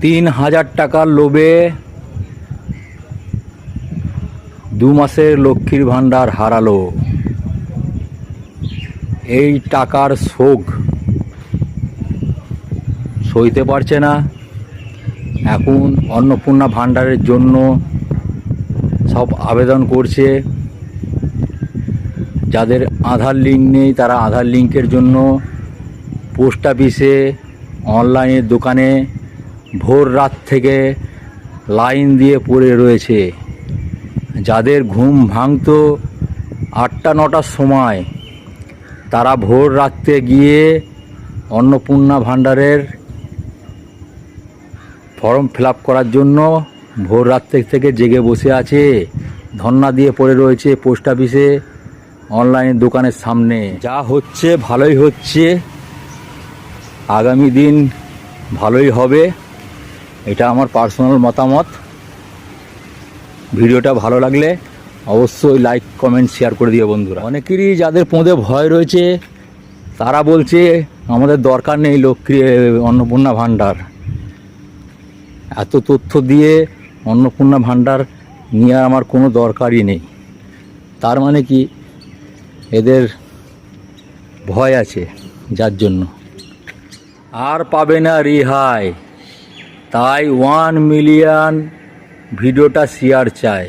৩,০০০ টাকার লোভে ২ মাসের লক্ষ্মীর ভাণ্ডার হারালো। এই টাকার শোক সইতে পারছে না। এখন অন্নপূর্ণা ভাণ্ডারের জন্য সব আবেদন করছে। যাদের আধার লিঙ্ক নেই তারা আধার লিঙ্কের জন্য পোস্ট অফিসে, অনলাইনের দোকানে ভোর রাত থেকে লাইন দিয়ে পড়ে রয়েছে। যাদের ঘুম ভাঙতো ৮টা-৯টার সময়, তারা ভোর রাত্রে গিয়ে অন্নপূর্ণা ভাণ্ডারের ফর্ম ফিল আপ করার জন্য ভোর রাত্রে থেকে জেগে বসে আছে। ধর্ণা দিয়ে পড়ে রয়েছে পোস্ট অফিসে, অনলাইনের দোকানের সামনে। যা হচ্ছে ভালোই হচ্ছে, আগামী দিন ভালোই হবে, এটা আমার পার্সোনাল মতামত। ভিডিওটা ভালো লাগলে অবশ্যই লাইক, কমেন্ট, শেয়ার করে দিও বন্ধুরা। অনেকেরই যাদের পোঁদে ভয় রয়েছে তারা বলছে আমাদের দরকার নেই লক্ষ্মী অন্নপূর্ণা ভাণ্ডার। এত তথ্য দিয়ে অন্নপূর্ণা ভাণ্ডার নিয়ে আমার কোনো দরকারই নেই। তার মানে কি এদের ভয় আছে, যার জন্য আর পাবে না রেহাই। তাই 1 মিলিয়ন ভিডিওটা শেয়ার চাই।